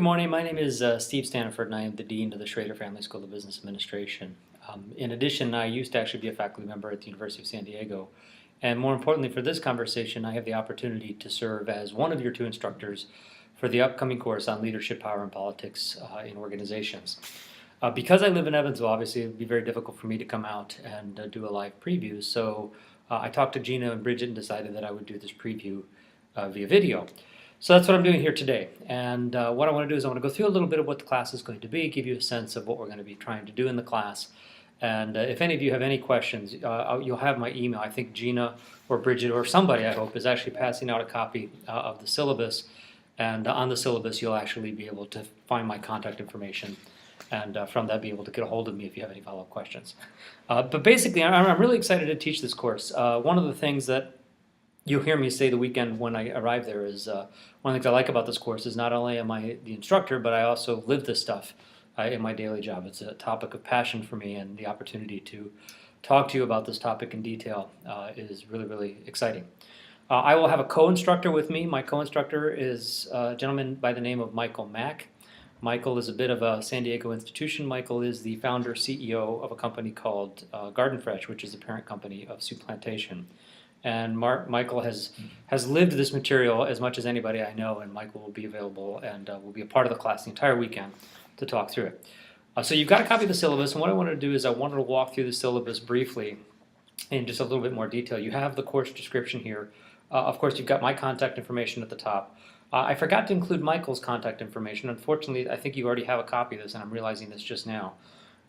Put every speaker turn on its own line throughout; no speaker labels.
Good morning. My name is Steve Stanford, and I am the Dean of the Schrader Family School of Business Administration. In addition, I used to actually be a faculty member at the University of San Diego. And more importantly for this conversation, I have the opportunity to serve as one of your two instructors for the upcoming course on leadership, power, and politics in organizations. Because I live in Evansville, obviously it would be very difficult for me to come out and do a live preview. So I talked to Gina and Bridget and decided that I would do this preview via video. So that's what I'm doing here today. And what I want to do is I want to go through a little bit of what the class is going to be, give you a sense of what we're going to be trying to do in the class. And if any of you have any questions, you'll have my email. I think Gina or Bridget or somebody, I hope, is actually passing out a copy of the syllabus. And on the syllabus, you'll actually be able to find my contact information. And from that, be able to get a hold of me if you have any follow-up questions. But basically, I'm really excited to teach this course. One of the things that you'll hear me say the weekend when I arrive there is one of the things I like about this course is not only am I the instructor, but I also live this stuff in my daily job. It's a topic of passion for me, and the opportunity to talk to you about this topic in detail is really, really exciting. I will have a co-instructor with me. My co-instructor is a gentleman by the name of Michael Mack. Michael is a bit of a San Diego institution. Michael is the founder, CEO of a company called Garden Fresh, which is the parent company of Soup Plantation. And Michael has lived this material as much as anybody I know, and Michael will be available and will be a part of the class the entire weekend to talk through it. So you've got a copy of the syllabus, and what I wanted to do is I wanted to walk through the syllabus briefly in just a little bit more detail. You have the course description here. Of course, you've got my contact information at the top. I forgot to include Michael's contact information. Unfortunately, I think you already have a copy of this, and I'm realizing this just now.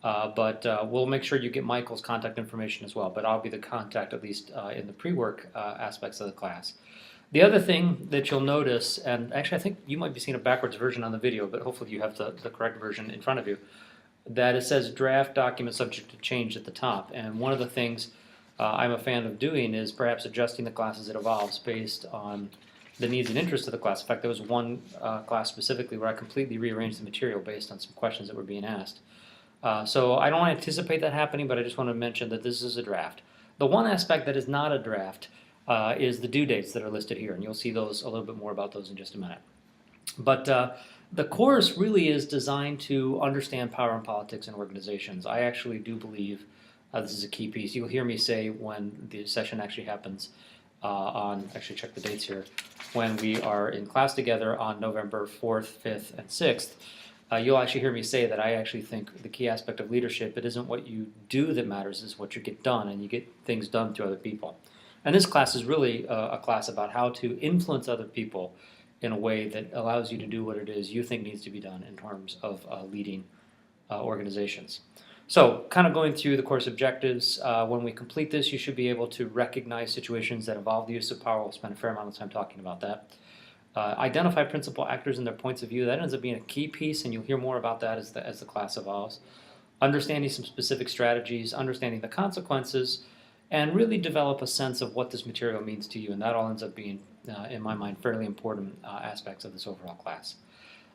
But we'll make sure you get Michael's contact information as well, but I'll be the contact at least in the pre-work aspects of the class. The other thing that you'll notice, and actually I think you might be seeing a backwards version on the video, but hopefully you have the correct version in front of you, that it says draft document subject to change at the top. And one of the things I'm a fan of doing is perhaps adjusting the class as it evolves based on the needs and interests of the class. In fact, there was one class specifically where I completely rearranged the material based on some questions that were being asked. So I don't anticipate that happening, but I just want to mention that this is a draft. The one aspect that is not a draft is the due dates that are listed here, and you'll see those a little bit more about those in just a minute. But the course really is designed to understand power and politics in organizations. I actually do believe this is a key piece. You'll hear me say when the session actually happens actually check the dates here, when we are in class together on November 4th, 5th, and 6th, you'll actually hear me say that I actually think the key aspect of leadership, it isn't what you do that matters, it's what you get done, and you get things done through other people. And this class is really a class about how to influence other people in a way that allows you to do what it is you think needs to be done in terms of leading organizations. So, kind of going through the course objectives, when we complete this, you should be able to recognize situations that involve the use of power. We'll spend a fair amount of time talking about that. Identify principal actors and their points of view. That ends up being a key piece, and you'll hear more about that as the class evolves. Understanding some specific strategies, understanding the consequences, and really develop a sense of what this material means to you. And that all ends up being, in my mind, fairly important aspects of this overall class.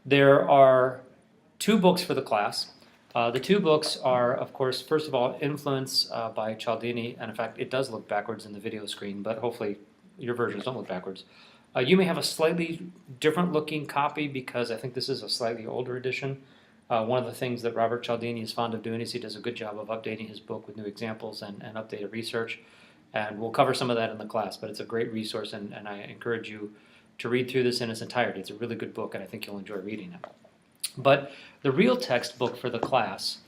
There are two books for the class. The two books are, of course, first of all, Influence by Cialdini, and in fact, it does look backwards in the video screen, but hopefully your versions don't look backwards. You may have a slightly different looking copy because I think this is a slightly older edition. One of the things that Robert Cialdini is fond of doing is he does a good job of updating his book with new examples and updated research. And we'll cover some of that in the class, but it's a great resource, and I encourage you to read through this in its entirety. It's a really good book, and I think you'll enjoy reading it. But the real textbook for the class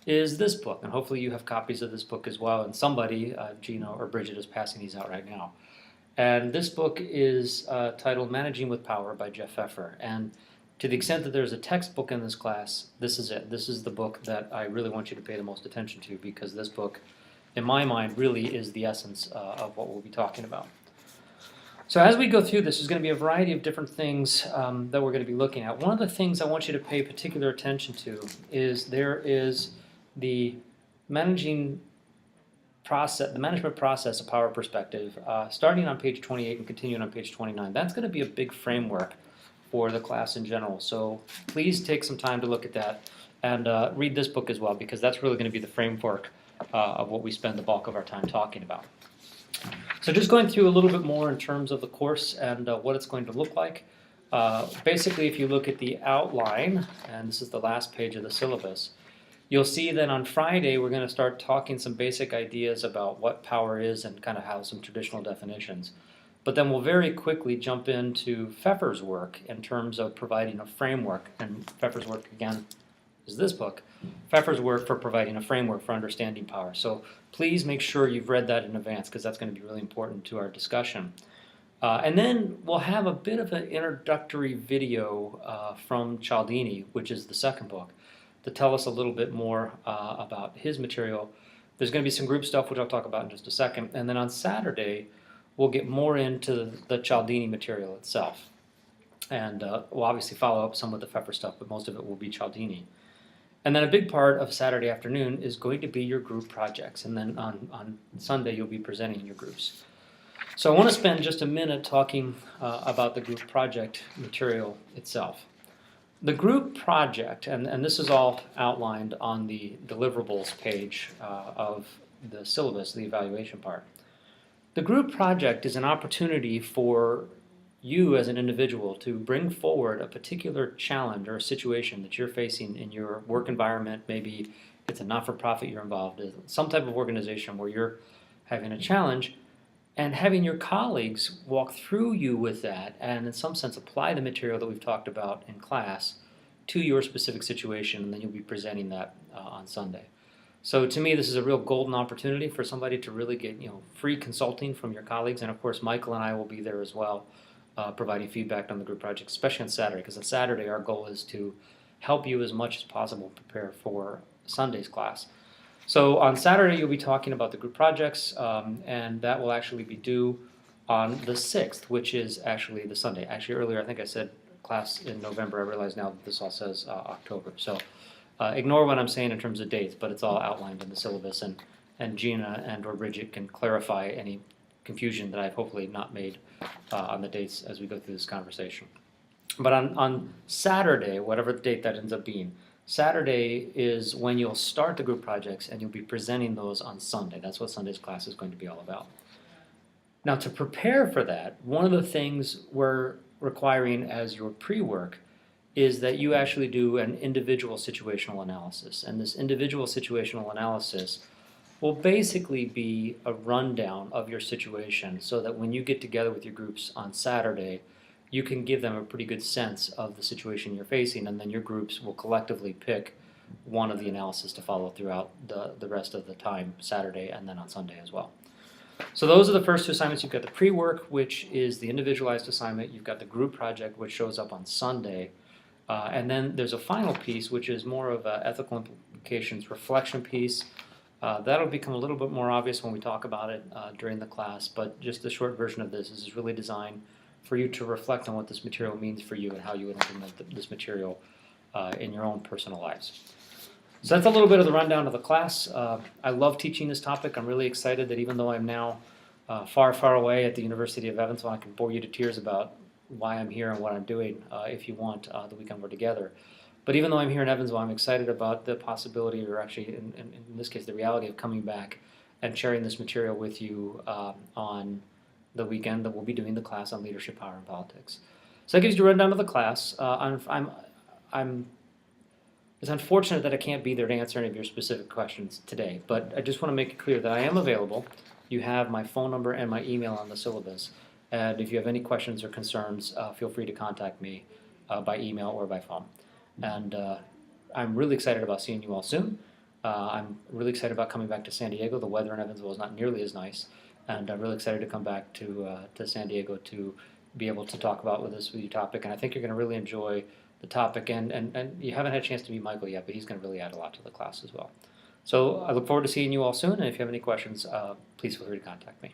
is this book, and hopefully you have copies of this book as well, and somebody, Gina or Bridget, is passing these out right now. And this book is titled Managing with Power by Jeff Pfeffer. And to the extent that there's a textbook in this class, this is it. This is the book that I really want you to pay the most attention to, because this book, in my mind, really is the essence of what we'll be talking about. So as we go through this, there's going to be a variety of different things that we're going to be looking at. One of the things I want you to pay particular attention to is there is the management process of power perspective, starting on page 28 and continuing on page 29. That's going to be a big framework for the class in general. So please take some time to look at that and read this book as well, because that's really going to be the framework of what we spend the bulk of our time talking about. So just going through a little bit more in terms of the course and what it's going to look like. Basically, if you look at the outline, and this is the last page of the syllabus, you'll see that on Friday we're going to start talking some basic ideas about what power is and kind of how some traditional definitions. But then we'll very quickly jump into Pfeffer's work in terms of providing a framework. And Pfeffer's work, again, is this book. Pfeffer's work for providing a framework for understanding power. So please make sure you've read that in advance because that's going to be really important to our discussion. And then we'll have a bit of an introductory video from Cialdini, which is the second book, to tell us a little bit more about his material. There's going to be some group stuff, which I'll talk about in just a second. And then on Saturday, we'll get more into the Cialdini material itself. And we'll obviously follow up some with the Pfeffer stuff, but most of it will be Cialdini. And then a big part of Saturday afternoon is going to be your group projects. And then on Sunday, you'll be presenting your groups. So I want to spend just a minute talking about the group project material itself. The group project, and this is all outlined on the deliverables page of the syllabus, the evaluation part. The group project is an opportunity for you as an individual to bring forward a particular challenge or a situation that you're facing in your work environment. Maybe it's a not-for-profit you're involved in, some type of organization where you're having a challenge, and having your colleagues walk through you with that and in some sense apply the material that we've talked about in class to your specific situation, and then you'll be presenting that on Sunday. So to me, this is a real golden opportunity for somebody to really get free consulting from your colleagues, and of course Michael and I will be there as well, providing feedback on the group project, especially on Saturday, because on Saturday our goal is to help you as much as possible prepare for Sunday's class. So on Saturday you'll be talking about the group projects, and that will actually be due on the 6th, which is actually the Sunday. Actually earlier I think I said class in November. I realize now that this all says October. So ignore what I'm saying in terms of dates, but it's all outlined in the syllabus, and Gina and or Bridget can clarify any confusion that I've hopefully not made on the dates as we go through this conversation. But on Saturday, whatever date that ends up being, Saturday is when you'll start the group projects and you'll be presenting those on Sunday. That's what Sunday's class is going to be all about. Now to prepare for that, one of the things we're requiring as your pre-work is that you actually do an individual situational analysis. And this individual situational analysis will basically be a rundown of your situation so that when you get together with your groups on Saturday, you can give them a pretty good sense of the situation you're facing, and then your groups will collectively pick one of the analysis to follow throughout the rest of the time, Saturday and then on Sunday as well. So those are the first two assignments. You've got the pre-work, which is the individualized assignment. You've got the group project, which shows up on Sunday. And then there's a final piece, which is more of an ethical implications reflection piece. That'll become a little bit more obvious when we talk about it during the class, but just the short version of this is really designed for you to reflect on what this material means for you and how you would implement this material in your own personal lives. So that's a little bit of the rundown of the class. I love teaching this topic. I'm really excited that even though I'm now far, far away at the University of Evansville, I can bore you to tears about why I'm here and what I'm doing if you want the weekend we're together. But even though I'm here in Evansville, I'm excited about the possibility, or actually in this case the reality, of coming back and sharing this material with you on the weekend that we'll be doing the class on leadership, power, and politics. So that gives you a rundown of the class. It's unfortunate that I can't be there to answer any of your specific questions today, but I just want to make it clear that I am available. You have my phone number and my email on the syllabus, and if you have any questions or concerns, feel free to contact me by email or by phone. And I'm really excited about seeing you all soon. I'm really excited about coming back to San Diego. The weather in Evansville is not nearly as nice, and I'm really excited to come back to San Diego to be able to talk about with you topic, and I think you're going to really enjoy the topic, and you haven't had a chance to meet Michael yet, but he's going to really add a lot to the class as well. So I look forward to seeing you all soon, and if you have any questions, please feel free to contact me.